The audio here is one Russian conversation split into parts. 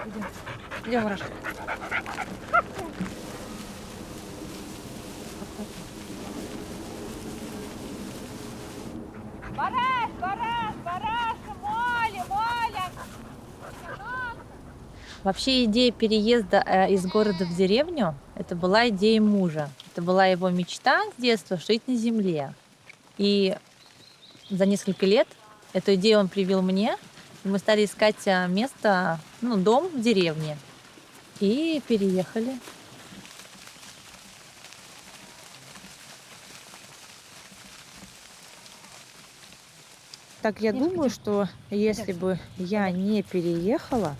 Идем. Идем, Рашка. Бараш, Бараш, Барашка, Моля, Моля! Вообще идея переезда из города в деревню, это была идея мужа. Это была его мечта с детства жить на земле. И за несколько лет эту идею он привил мне. И мы стали искать место, ну, дом в деревне. И переехали. Так я думаю, что если бы я не переехала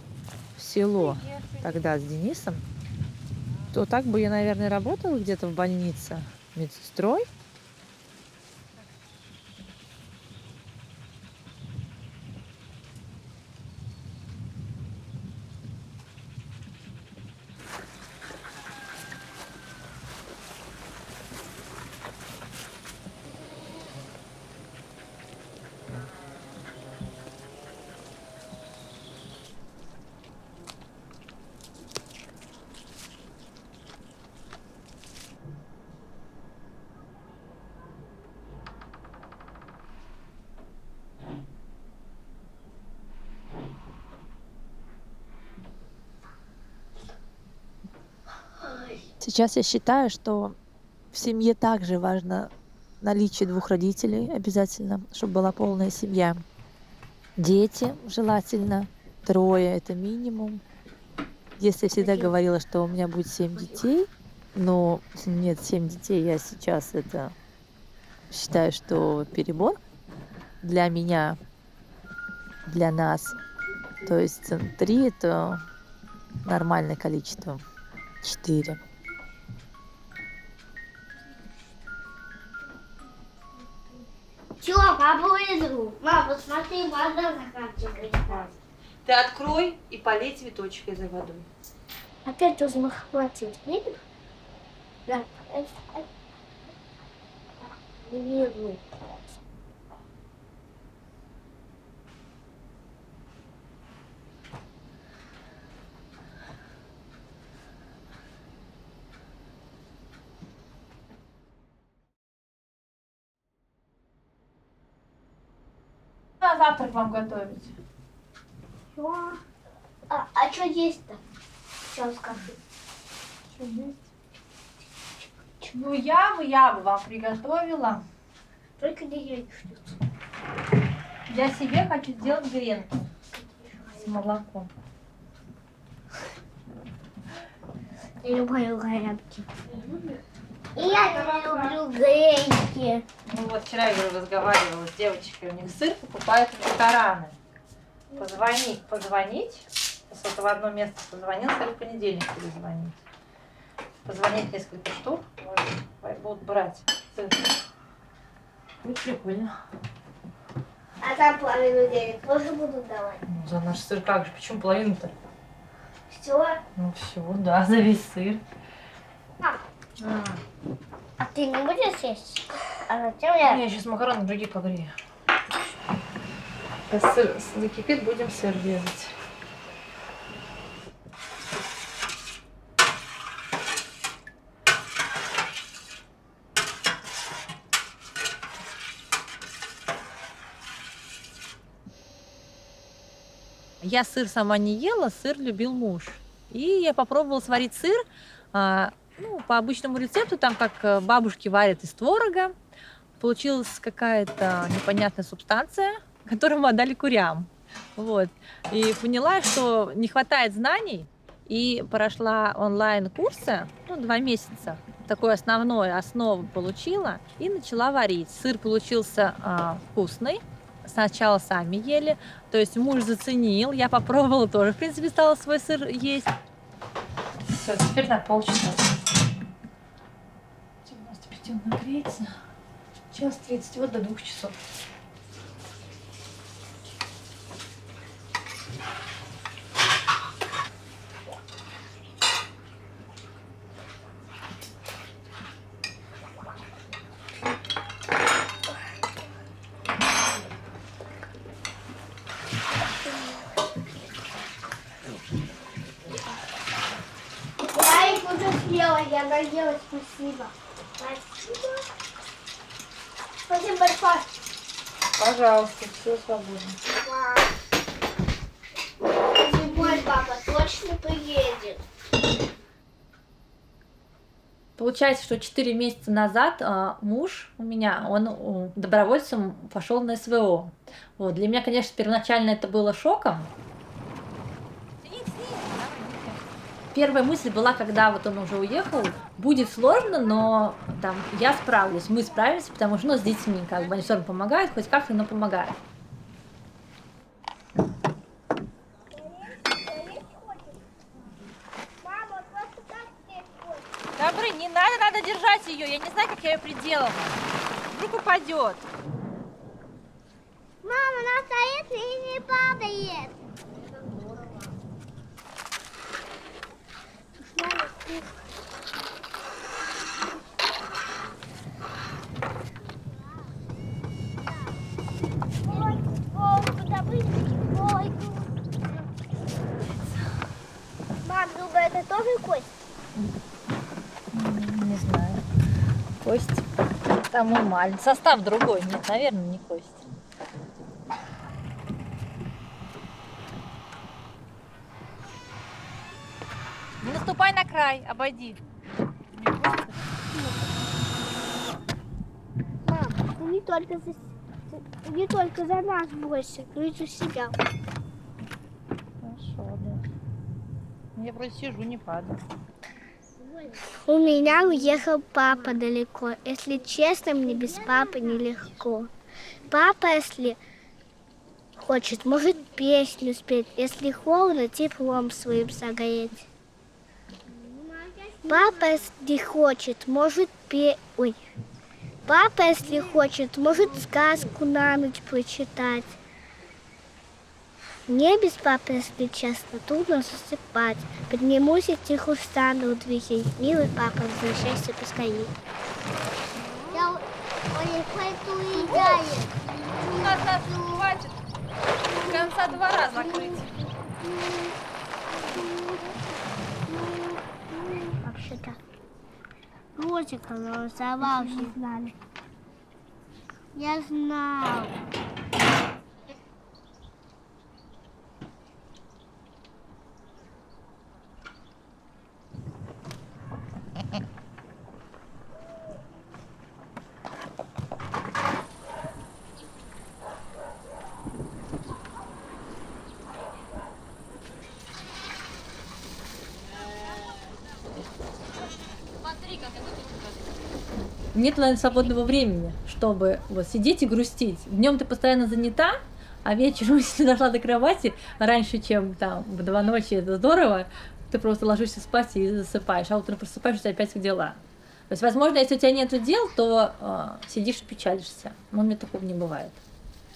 в село тогда с Денисом, то так бы я, наверное, работала где-то в больнице медсестрой. Сейчас я считаю, что в семье также важно наличие двух родителей обязательно, чтобы была полная семья. Дети желательно, трое это минимум. Если я всегда говорила, что у меня будет 7 детей, но нет, 7 детей, я сейчас это считаю, что перебор для меня, для нас. То есть 3 это нормальное количество, 4. Все, папа вызову. Мама, посмотри, вода заканчивается. Ты открой и полей цветочкой за водой. Опять должен хватить. Видишь? Да. Не вижу. А завтрак вам готовить? Что? А что есть-то? Сейчас скажу. Что есть? Ну, я бы вам приготовила. Только не яичницу. Я себе хочу сделать гренки с молоком. Я люблю гренки. И я не люблю гренки. Ну вот вчера я говорю, разговаривала с девочкой, у них сыр покупают в рестораны. Позвонить. Сейчас вот в одно место позвонил, сказали, в понедельник перезвонить. Позвонить несколько штук, будут брать сыр. Будет прикольно. А там половину денег тоже будут давать? Ну, за наш сыр как же? Почему половину-то? Все? Ну все, да, за весь сыр. А ты не будешь есть? А зачем я? Я сейчас макароны другие погрею. Сейчас сыр закипит, будем сыр резать. Я сыр сама не ела, сыр любил муж. И я попробовала сварить сыр ну, по обычному рецепту, там как бабушки варят из творога. Получилась какая-то непонятная субстанция, которую мы отдали курям. Вот. И поняла, что не хватает знаний, и прошла онлайн-курсы, ну, 2 месяца. Такую основу получила и начала варить. Сыр получился вкусный. Сначала сами ели, то есть муж заценил, я попробовала тоже, в принципе, стала свой сыр есть. Все, теперь на полчаса. 95 он нагреется. 1:30, вот до 2 часов. я наелась, спасибо. Спасибо. Спасибо большое. Пожалуйста, все свободно. Мой папа точно приедет. Получается, что 4 месяца назад муж у меня, он добровольцем пошел на СВО. Вот. Для меня, конечно, первоначально это было шоком. Первая мысль была, когда вот он уже уехал, будет сложно, но там я справлюсь, мы справимся, потому что, ну, с детьми, как бы, они все равно помогают, хоть как-то, но помогают. Мама, просто так здесь хочет. Добрый, не надо, надо держать ее. Я не знаю, как я ее приделала. Вдруг упадет. Мама, она стоит и не падает. Мам, зубы это тоже кость? Не знаю. Кость. Там маленький. Состав другой. Нет, наверное, не кость. Не наступай на край, обойди. Мам, ты не только за нас бойся, но и за себя. Хорошо, да. Я вроде сижу, не падаю. У меня уехал папа далеко. Если честно, мне без папы нелегко. Папа, если хочет, может песню спеть. Если холодно, теплом своим согреть. Папа, если хочет, может петь. Ой. Папа, если хочет, может сказку на ночь прочитать. Мне без папы, если честно, трудно засыпать. Поднимусь и тихо встану у дверей. Милый папа, возвращайся поскорее. Я пойду уезжаю. Назад, хватит. До конца двора закрыть. Вообще-то. Ротик нарисовался. Не знали. Я знал. Нет, наверное, свободного времени, чтобы вот сидеть и грустить. Днем ты постоянно занята, а вечером, если ты дошла до кровати раньше, чем там в 2 ночи, это здорово, ты просто ложишься спать и засыпаешь, а утром просыпаешься и опять в дела. То есть, возможно, если у тебя нет дел, то сидишь и печалишься. Но у меня такого не бывает.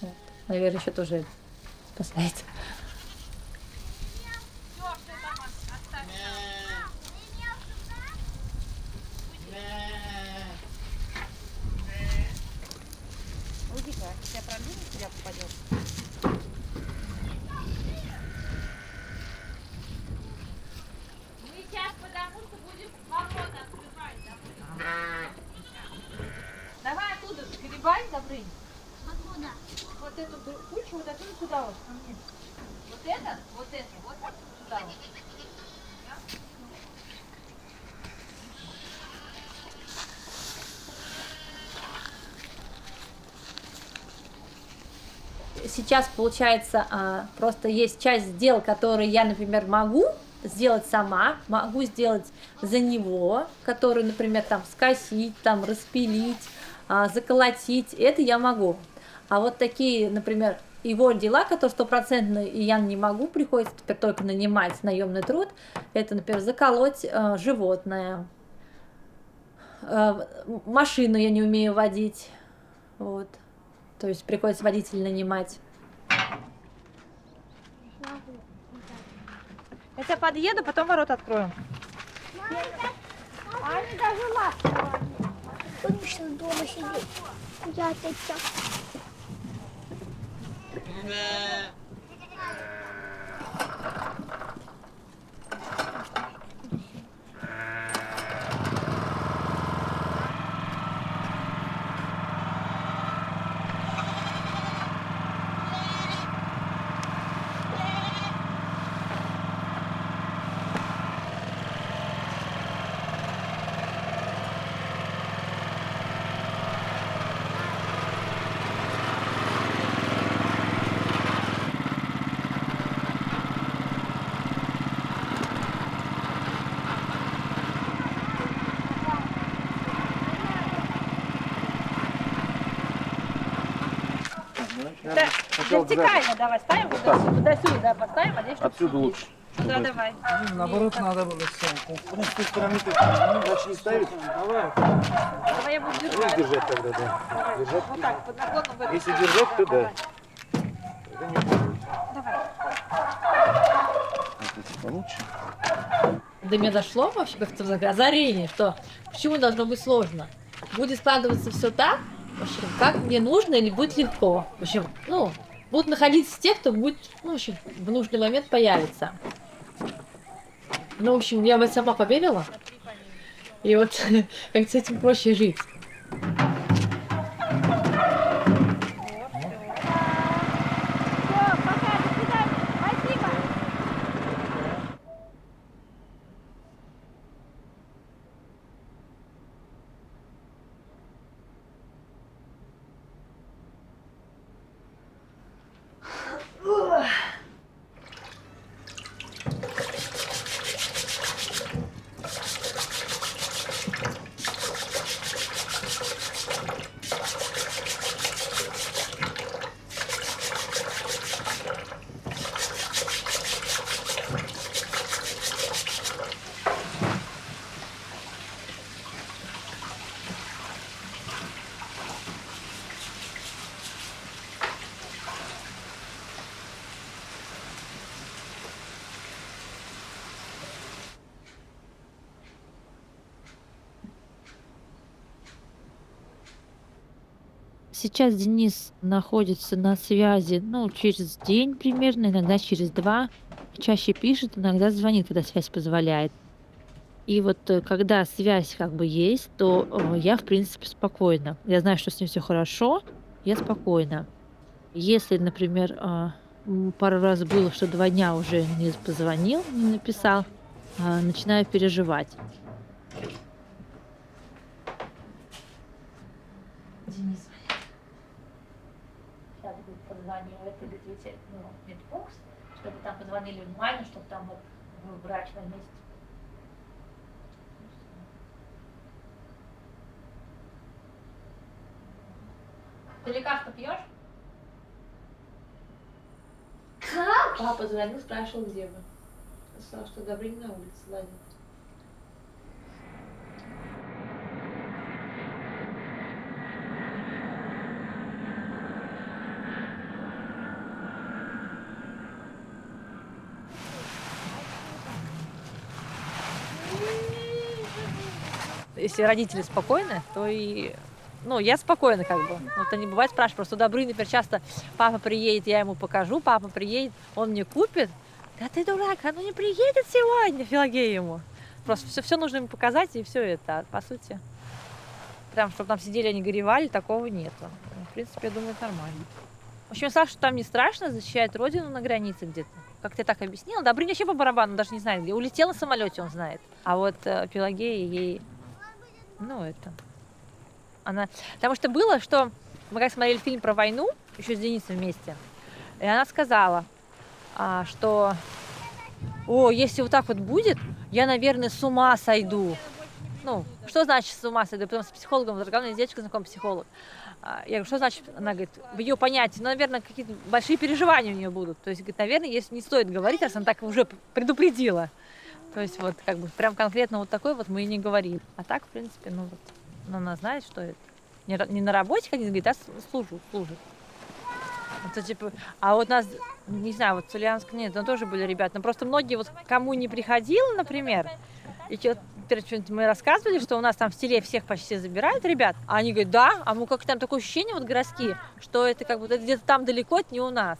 Вот. Наверное, еще тоже это спасает. Уйди-ка, тебя пробили, тебя попадет. Мы сейчас потому что будем ворота открывать, Добрынь. Давай оттуда сгребай, Добрынь. Откуда? Вот эту кучу, вот отсюда сюда вот ко мне. Вот это, вот сюда вот. Сейчас, получается, просто есть часть дел, которые я, например, могу сделать сама, могу сделать за него, которые, например, там скосить, там распилить, заколотить, это я могу. А вот такие, например, его дела, которые стопроцентно и я не могу, приходится теперь только нанимать наемный труд, это, например, заколоть животное, машину я не умею водить, вот. То есть приходится водителя нанимать. Я тебя подъеду, потом ворот откроем. Они даже ласково. Точно дома сидеть. Я опять так. Значит, Да, надо сначала вертикально давай ставим, туда-сюда, да, поставим, а здесь чтоб отсюда сидеть. лучше. Ну да, давай. Наоборот, надо было стенку. Ну, с той стороны ты начни ставить. Давай. Давай я буду Можешь держать. держать тогда, да. Держать. Вот так, под наклоном в эту Если сторону. держать, то да. Давай. Тогда не будет. Давай. Вот это получше. До меня дошло вообще как-то озарение, что почему должно быть сложно. Будет складываться все так, в общем, как мне нужно или будет легко. В общем, ну, будут находиться те, кто будет, ну, в общем, в нужный момент появится. Ну, в общем, я в это сама поверила. И вот как с этим проще жить. Сейчас Денис находится на связи, ну, через день примерно, иногда через два. Чаще пишет, иногда звонит, когда связь позволяет. И вот когда связь как бы есть, то я, в принципе, спокойна. Я знаю, что с ним все хорошо, я спокойна. Если, например, пару раз было, что 2 дня уже не позвонил, не написал, начинаю переживать. Денис звонит. Сейчас будет позвонил, это говорит, ну, медбокс, чтобы там позвонили в маме, чтобы там вот врач на месте. Ты лекарство пьешь? Как? Папа звонил, спрашивал, где вы. Сказал, что Добрынин на улице ладит. Если родители спокойны, то и... Ну, я спокойна как бы. Вот они бывает спрашивают, просто у Добрыни, например, часто папа приедет, я ему покажу, папа приедет, он мне купит. Да ты дурак, оно не приедет сегодня, Филагея ему. Просто все нужно ему показать, и все это, по сути. Прям, чтобы там сидели, они горевали, такого нету. В принципе, я думаю, это нормально. В общем, Саша там не страшно, защищает родину на границе где-то. Как ты так объяснила? Добрыня вообще по барабану, даже не знает где. Улетел на самолете, он знает. А вот Пелагея ей, ну, это... Она... Потому что было, что мы как смотрели фильм про войну, еще с Денисом вместе, и она сказала, что если вот так вот будет, я, наверное, с ума сойду. Ну, что значит с ума сойду? Потом с психологом, разговаривала, с девочкой знакомый психолог. Я говорю, что значит? Она говорит, в ее понятии, наверное, какие-то большие переживания у нее будут. То есть, говорит, наверное, если не стоит говорить, раз она так уже предупредила. То есть, вот, как бы, прям конкретно вот такой вот мы и не говорим. А так, в принципе, ну, вот. Но она знает, что это. Не на работе ходит, говорит, а служит. Это, типа, а вот нас, не знаю, вот в Цульянске нет, там тоже были ребята, но просто многие, вот кому не приходило, например, и что-нибудь мы рассказывали, что у нас там в селе всех почти забирают ребят, а они говорят, да, а мы как там такое ощущение вот городские, что это как бы это где-то там далеко, это не у нас.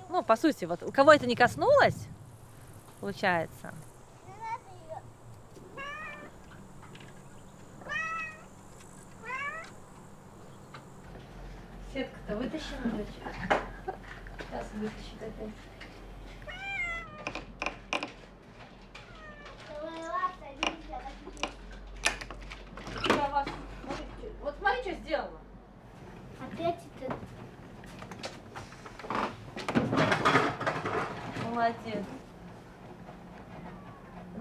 Ну, по сути, вот у кого это не коснулось, получается. Сетка-то вытащила, дочь? Сейчас вытащит опять. Я вас... Вот смотри, что сделала. Опять это... Молодец.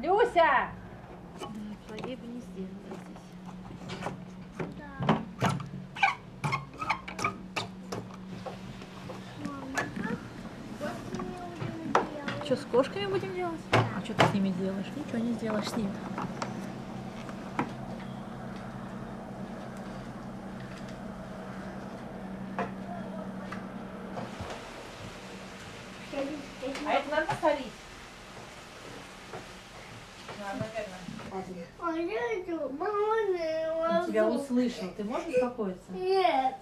Люся! Плагея бы не сделала здесь. Что, с кошками будем делать? А что ты с ними делаешь? Ничего не сделаешь с ними. А это надо солить? Он тебя услышал. Ты можешь успокоиться? Нет.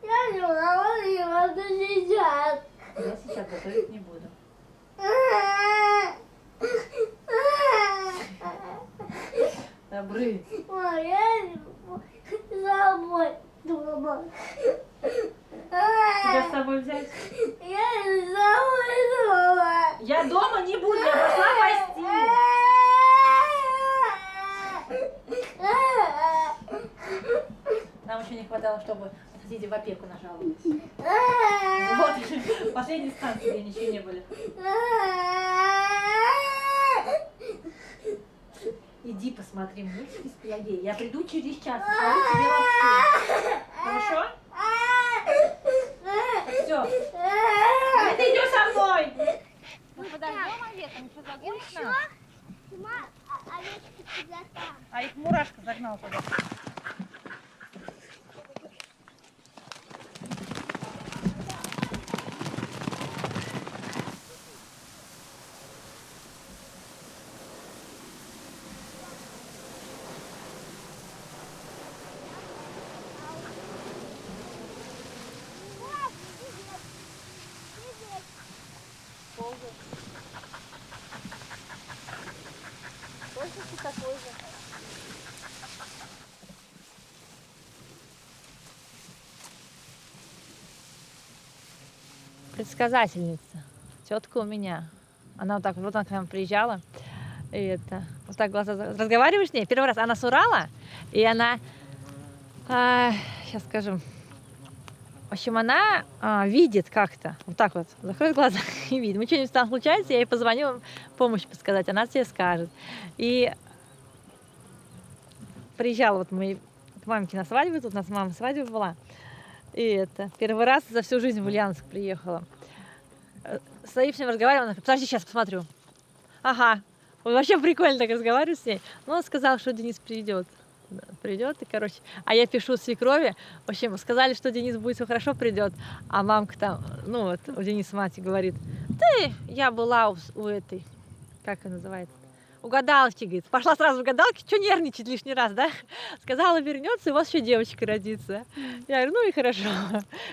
Я не могу сейчас. Я сейчас готовить не буду. Добрый. Ой, я за мной дома. Тебя с собой взять? Я за мной дома. Я дома не буду, я пошла пасти. Нам еще не хватало, чтобы соседи в опеку нажаловались. Вот, последней станции, где ничего не были. Иди посмотри мультики с Пелагеей. Я приду через час, посмотрю тебе вообще. Хорошо? Все. Ты идешь со мной. Мы подождем Олега, ничего загонишь нас? А их мурашка загнал туда. Предсказательница. Тетка у меня. Она вот она к нам приезжала. И это, вот так глаза... Разговариваешь с ней? Первый раз. Она с Урала. И она... сейчас скажу. В общем, она видит как-то. Вот так вот. Закроет глаза и видит. Мы что-нибудь там случается, я ей позвоню помощь подсказать. Она тебе скажет. И приезжала вот мы к мамке на свадьбу. Тут у нас мама свадьба была. И это, первый раз за всю жизнь в Ульяновск приехала. Стою с ним разговариваю, подожди, сейчас посмотрю. Ага, он вообще прикольно так разговариваю с ней. Но он сказал, что Денис придет. Придет, и, короче, а я пишу свекрови. В общем, сказали, что Денис будет все хорошо, придет. А мамка там, ну вот, у Дениса мать говорит, ты, я была у этой, как она называется? У гадалки, говорит. Пошла сразу в гадалки, что нервничать лишний раз, да? Сказала, вернется, и у вас еще девочка родится. Я говорю, ну и хорошо.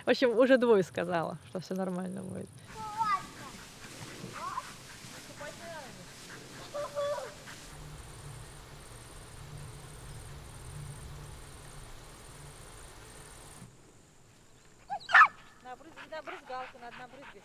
В общем, уже двое сказала, что все нормально будет. На брызгалку надо набрызгать.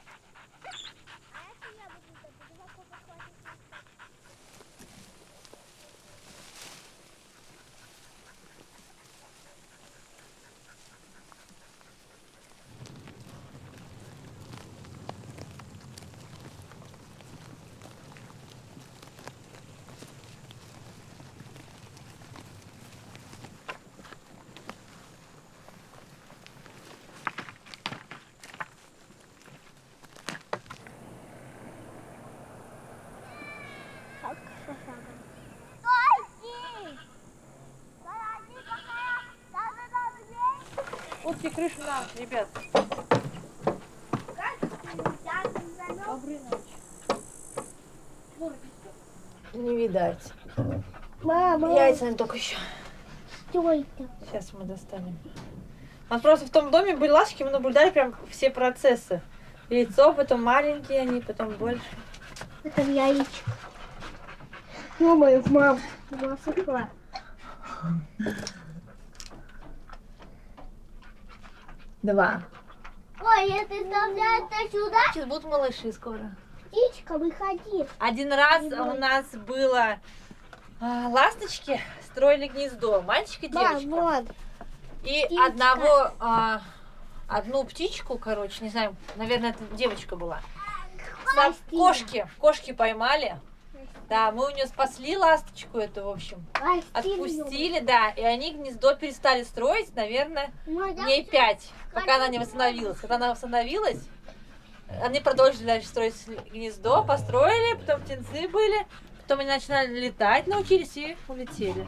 Вот тебе крышу на, ребят. Доброй ночи. Не видать. Мама, Яйца только еще. что это? Сейчас мы достанем. У нас просто в том доме были ласточки, мы наблюдали прям все процессы. Яйцо, потом маленькие они, потом больше. Это яичко. Ё-моё, мам, засохла. Два. Ой, это вставляется сюда? Сейчас будут малыши скоро. Птичка, выходи. Один раз у нас было ласточки строили гнездо, мальчик и девочка. Мам, вот. И птичка. одну птичку, короче, не знаю, наверное, это девочка была. Пластина. Кошки поймали. Да, мы у нее спасли ласточку эту, в общем. Отпустили, да, и они гнездо перестали строить, наверное, дней 5, пока она не восстановилась. Когда она восстановилась, Они продолжили дальше строить гнездо, построили, потом птенцы были, потом они начинали летать, научились и улетели.